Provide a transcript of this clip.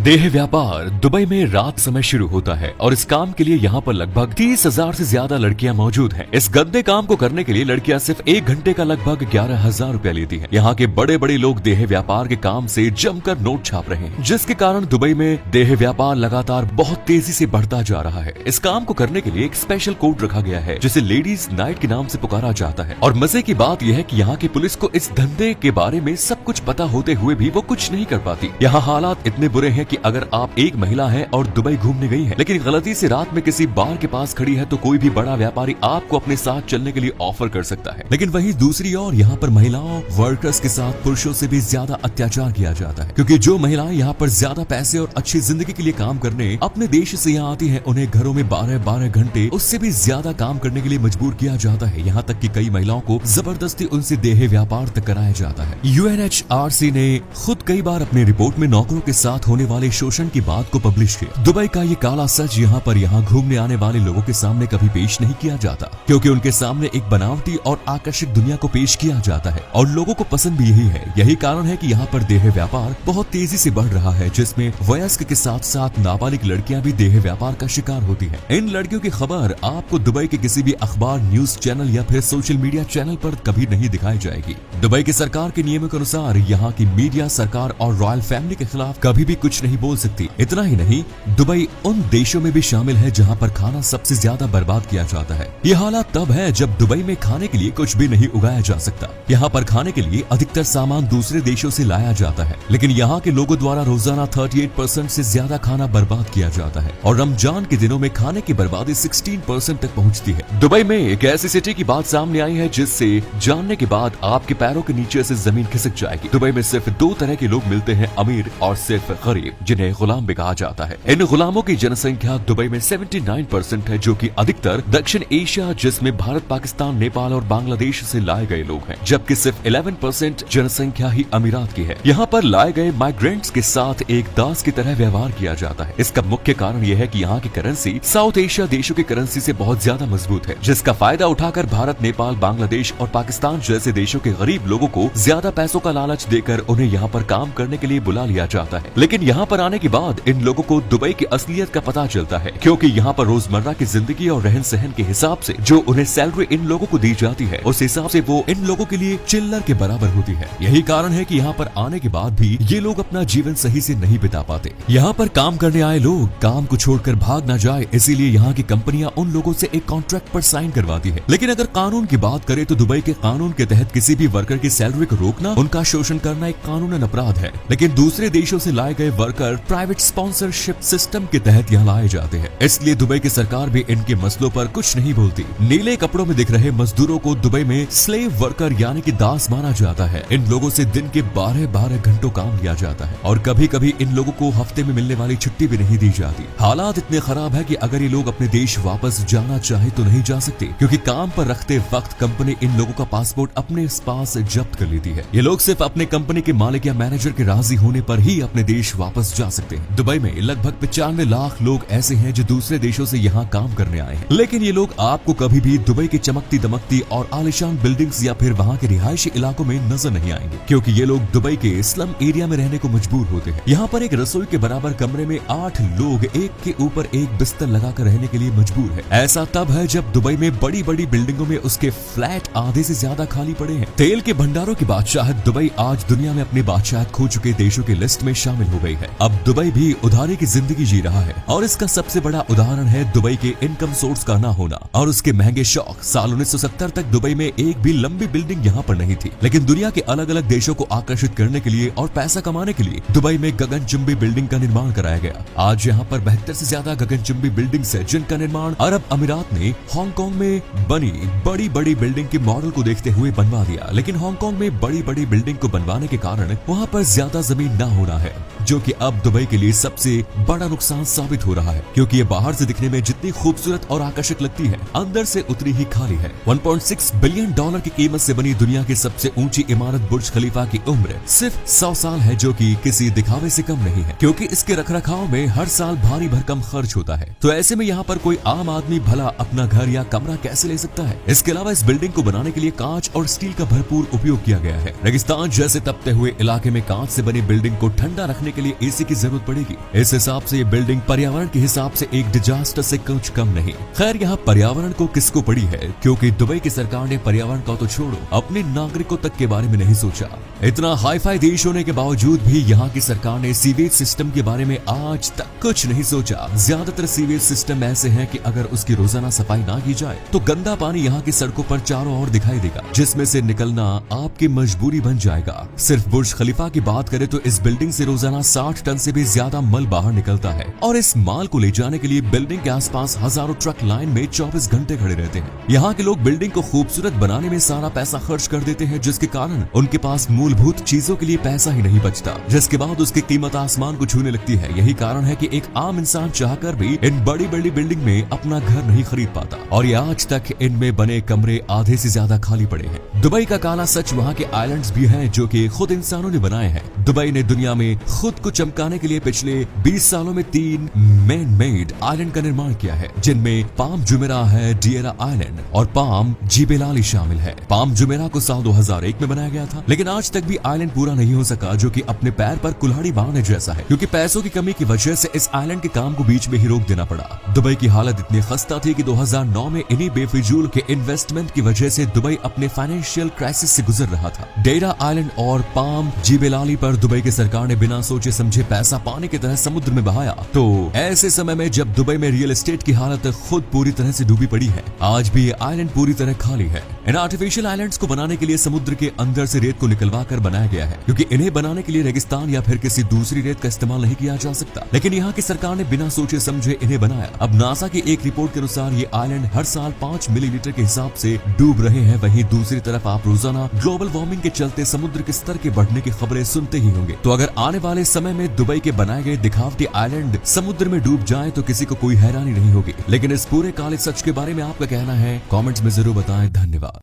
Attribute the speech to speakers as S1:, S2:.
S1: देह व्यापार दुबई में रात समय शुरू होता है और इस काम के लिए यहाँ पर लगभग 30,000 से ज्यादा लड़कियाँ मौजूद हैं। इस गंदे काम को करने के लिए लड़कियाँ सिर्फ 1 घंटे का लगभग 11,000 रुपया लेती हैं। यहाँ के बड़े बड़े लोग देह व्यापार के काम से जमकर नोट छाप रहे हैं, जिसके कारण दुबई में देह व्यापार लगातार बहुत तेजी से बढ़ता जा रहा है। इस काम को करने के लिए एक स्पेशल कोड रखा गया है, जिसे लेडीज नाइट के नाम से पुकारा जाता है। और मजे की बात यह है कि यहाँ की पुलिस को इस धंधे के बारे में सब कुछ पता होते हुए भी वो कुछ नहीं कर पाती। यहाँ हालात इतने बुरे हैं कि अगर आप एक महिला हैं और दुबई घूमने गई हैं, लेकिन गलती से रात में किसी बार के पास खड़ी है, तो कोई भी बड़ा व्यापारी आपको अपने साथ चलने के लिए ऑफर कर सकता है। लेकिन वहीं दूसरी ओर यहाँ पर महिलाओं वर्कर्स के साथ पुरुषों से भी ज्यादा अत्याचार किया जाता है, क्योंकि जो महिलाएं यहाँ पर ज्यादा पैसे और अच्छी जिंदगी के लिए काम करने अपने देश से यहाँ आती है, उन्हें घरों में 12-12 घंटे उससे भी ज्यादा काम करने के लिए मजबूर किया जाता है। यहाँ तक कि कई महिलाओं को जबरदस्ती उनसे देह व्यापार तक कराया जाता है। UNHRC ने खुद कई बार अपनी रिपोर्ट में नौकरों के साथ होने वाले शोषण की बात को पब्लिश किया। दुबई का ये काला सच यहाँ घूमने आने वाले लोगों के सामने कभी पेश नहीं किया जाता, क्योंकि उनके सामने एक बनावटी और आकर्षक दुनिया को पेश किया जाता है और लोगों को पसंद भी यही है। यही कारण है कि यहाँ पर देह व्यापार बहुत तेजी से बढ़ रहा है, जिसमें वयस्क के साथ साथ नाबालिग लड़कियां भी देह व्यापार का शिकार होती हैं। इन लड़कियों की खबर आपको दुबई के किसी भी अखबार, न्यूज चैनल या फिर सोशल मीडिया चैनल पर कभी नहीं दिखाई जाएगी। दुबई की सरकार के नियमों के अनुसार यहाँ की मीडिया सरकार और रॉयल फैमिली के खिलाफ कभी भी कुछ नहीं बोल सकती। इतना ही नहीं, दुबई उन देशों में भी शामिल है जहाँ पर खाना सबसे ज्यादा बर्बाद किया जाता है। ये हालात तब है जब दुबई में खाने के लिए कुछ भी नहीं उगाया जा सकता। यहाँ पर खाने के लिए अधिकतर सामान दूसरे देशों से लाया जाता है, लेकिन यहाँ के लोगों द्वारा रोजाना 38% से ज्यादा खाना बर्बाद किया जाता है और रमजान के दिनों में खाने की बर्बादी 16% तक पहुँचती है। दुबई में एक ऐसी सिटी की बात सामने आई है जिससे जानने के बाद आपके पैरों के नीचे से जमीन खिसक जाएगी। दुबई में सिर्फ 2 तरह के लोग मिलते हैं, अमीर और सिर्फ गरीब, जिन्हें गुलाम भी कहा जाता है। इन गुलामों की जनसंख्या दुबई में 79% है, जो कि अधिकतर दक्षिण एशिया, जिसमें भारत, पाकिस्तान, नेपाल और बांग्लादेश से लाए गए लोग हैं, जबकि सिर्फ 11% जनसंख्या ही अमीरात की है। यहाँ पर लाए गए माइग्रेंट्स के साथ एक दास की तरह व्यवहार किया जाता है। इसका मुख्य कारण यह है कि यहाँ की करेंसी साउथ एशिया देशों की करेंसी से बहुत ज्यादा मजबूत है, जिसका फायदा उठाकर भारत, नेपाल, बांग्लादेश और पाकिस्तान जैसे देशों के गरीब लोगों को ज्यादा पैसों का लालच देकर उन्हें यहाँ पर काम करने के लिए बुला लिया जाता है। लेकिन यहाँ पर आने के बाद इन लोगों को दुबई की असलियत का पता चलता है, क्योंकि यहाँ पर रोजमर्रा की जिंदगी और रहन सहन के हिसाब से जो उन्हें सैलरी इन लोगों को दी जाती है, उस हिसाब से वो इन लोगों के लिए चिल्लर के बराबर होती है। यही कारण है कि यहाँ पर आने के बाद भी ये लोग अपना जीवन सही से नहीं बिता पाते। यहाँ पर काम करने आए लोग काम को छोड़कर भाग न जाए, इसीलिए यहाँ की कंपनियां उन लोगों से एक कॉन्ट्रैक्ट पर साइन करवाती है। लेकिन अगर कानून की बात करें तो दुबई के कानून के तहत किसी भी वर्कर की सैलरी को रोकना, उनका शोषण करना एक कानूनन अपराध है। लेकिन दूसरे देशों से लाए गए वर्कर प्राइवेट स्पॉन्सरशिप सिस्टम के तहत यहाँ लाए जाते हैं, इसलिए दुबई की सरकार भी इनके मसलों पर कुछ नहीं बोलती। नीले कपड़ों में दिख रहे मजदूरों को दुबई में स्लेव वर्कर यानी कि दास माना जाता है। इन लोगों से दिन के 12-12 घंटों काम लिया जाता है और कभी कभी इन लोगों को हफ्ते में मिलने वाली छुट्टी भी नहीं दी जाती। हालात इतने खराब है कि अगर ये लोग अपने देश वापस जाना चाहे तो नहीं जा सकते, क्योंकि काम पर रखते वक्त कंपनी इन लोगों का पासपोर्ट अपने पास जब्त कर लेती है। ये लोग सिर्फ अपने कंपनी के मालिक या मैनेजर के राजी होने पर ही अपने देश वापस जा सकते हैं। दुबई में लगभग 95 लाख लोग ऐसे हैं जो दूसरे देशों से यहाँ काम करने आए हैं, लेकिन ये लोग आपको कभी भी दुबई की चमकती दमकती और आलिशान बिल्डिंग्स या फिर वहाँ के रिहायशी इलाकों में नजर नहीं आएंगे, क्योंकि ये लोग दुबई के स्लम एरिया में रहने को मजबूर होते हैं। यहाँ पर एक रसोई के बराबर कमरे में 8 लोग एक के ऊपर एक बिस्तर लगाकर रहने के लिए मजबूर है। ऐसा तब है जब दुबई में बड़ी बड़ी बिल्डिंगों में उसके फ्लैट आधे से ज्यादा खाली पड़े हैं। तेल के भंडारों की बादशाहत दुबई आज दुनिया में अपनी बादशाहत खो चुके देशों की लिस्ट में शामिल हो गई है। अब दुबई भी उधारी की जिंदगी जी रहा है और इसका सबसे बड़ा उदाहरण है दुबई के इनकम सोर्स का ना होना और उसके महंगे शौक। साल 1970 तक दुबई में एक भी लंबी बिल्डिंग यहाँ पर नहीं थी, लेकिन दुनिया के अलग अलग देशों को आकर्षित करने के लिए और पैसा कमाने के लिए दुबई में गगनचुंबी बिल्डिंग का निर्माण कराया गया। आज यहाँ पर 72 से ज्यादा गगनचुंबी बिल्डिंग्स है, जिनका निर्माण अरब अमीरात ने हांगकांग में बनी बड़ी बड़ी बिल्डिंग के मॉडल को देखते हुए बनवा दिया। लेकिन हांगकांग में बड़ी बड़ी बिल्डिंग को बनवाने के कारण वहाँ पर ज्यादा जमीन न होना है, जो कि अब दुबई के लिए सबसे बड़ा नुकसान साबित हो रहा है, क्योंकि ये बाहर से दिखने में जितनी खूबसूरत और आकर्षक लगती है, अंदर से उतनी ही खाली है। 1.6 बिलियन डॉलर की कीमत से बनी दुनिया की सबसे ऊंची इमारत बुर्ज खलीफा की उम्र सिर्फ 100 साल है, जो कि किसी दिखावे से कम नहीं है, क्योंकि इसके रखरखाव में हर साल भारी भरकम खर्च होता है। तो ऐसे में यहाँ पर कोई आम आदमी भला अपना घर या कमरा कैसे ले सकता है? इसके अलावा इस बिल्डिंग को बनाने के लिए कांच और स्टील का भरपूर उपयोग किया गया है। रेगिस्तान जैसे तपते हुए इलाके में कांच से बनी बिल्डिंग को ठंडा रखने के लिए एसी की जरूरत पड़ेगी। इस हिसाब से ये बिल्डिंग पर्यावरण के हिसाब से एक डिजास्टर से कुछ कम नहीं। खैर यहाँ पर्यावरण को किसको पड़ी है, क्योंकि दुबई की सरकार ने पर्यावरण को तो छोड़ो अपने नागरिकों तक के बारे में नहीं सोचा। इतना हाईफाई देश होने के बावजूद भी यहाँ की सरकार ने सीवेज सिस्टम के बारे में आज तक कुछ नहीं सोचा। ज्यादातर सीवेज सिस्टम ऐसे हैं कि अगर उसकी रोजाना सफाई ना की जाए तो गंदा पानी यहाँ की सड़कों पर चारों ओर दिखाई देगा, जिसमें से निकलना आपकी मजबूरी बन जाएगा। सिर्फ बुर्ज खलीफा की बात करें तो इस बिल्डिंग से रोजाना 60 टन से भी ज्यादा मल बाहर निकलता है और इस माल को ले जाने के लिए बिल्डिंग के आसपास हजारों ट्रक लाइन में 24 घंटे खड़े रहते हैं। यहाँ के लोग बिल्डिंग को खूबसूरत बनाने में सारा पैसा खर्च कर देते हैं, जिसके कारण उनके पास मूलभूत चीजों के लिए पैसा ही नहीं बचता, जिसके बाद उसकी कीमत आसमान को छूने लगती है। यही कारण है कि एक आम इंसान चाहकर भी इन बड़ी बड़ी बिल्डिंग में अपना घर नहीं खरीद पाता और ये आज तक इनमें बने कमरे आधे से ज्यादा खाली पड़े हैं। दुबई का काला सच वहाँ के आइलैंड्स भी हैं जो कि खुद इंसानों ने बनाए हैं। दुबई ने दुनिया में खुद को चमकाने के लिए पिछले 20 सालों में 3 मैन मेड आइलैंड का निर्माण किया है, जिनमें पाम जुमेरा है, डिएरा आइलैंड और पाम जिबेलाली शामिल है। पाम जुमेरा को साल 2001 में बनाया गया था, लेकिन आज तक भी आइलैंड पूरा नहीं हो सका, जो कि अपने पैर पर कुल्हाड़ी बांधने जैसा है, क्योंकि पैसों की कमी की वजह से इस आइलैंड के काम को बीच में ही रोक देना पड़ा। दुबई की हालत इतनी खस्ता थी कि 2009 में इन्हीं बेफिजूल के इन्वेस्टमेंट की वजह से दुबई अपने फाइनेंशियल क्राइसिस से गुजर रहा था। डेरा आइलैंड और पाम जिबेलाली पर दुबई की सरकार ने बिना सोचे समझे पैसा पानी की तरह समुद्र में बहाया। तो ऐसे समय में जब दुबई में रियल एस्टेट की हालत खुद पूरी तरह से डूबी पड़ी है, आज भी ये आइलैंड पूरी तरह खाली है। इन आर्टिफिशियल आइलैंड्स को बनाने के लिए समुद्र के अंदर से रेत को निकलवा कर बनाया गया है, क्योंकि इन्हें बनाने के लिए रेगिस्तान या फिर किसी दूसरी रेत का इस्तेमाल नहीं किया जा सकता। लेकिन यहाँ की सरकार ने बिना सोचे समझे इन्हें बनाया। अब नासा की एक रिपोर्ट के अनुसार ये आइलैंड हर साल 5 मिलीलीटर के हिसाब से डूब रहे हैं। वहीं दूसरी तरफ आप रोजाना ग्लोबल वार्मिंग के चलते समुद्र के स्तर के बढ़ने की खबरें सुनते ही होंगे। तो अगर आने वाले समय में दुबई के बनाए गए दिखावटी आइलैंड समुद्र में डूब जाए तो किसी को कोई हैरानी नहीं होगी। लेकिन इस पूरे काले सच के बारे में आपका कहना है, कमेंट्स में जरूर बताएं। धन्यवाद।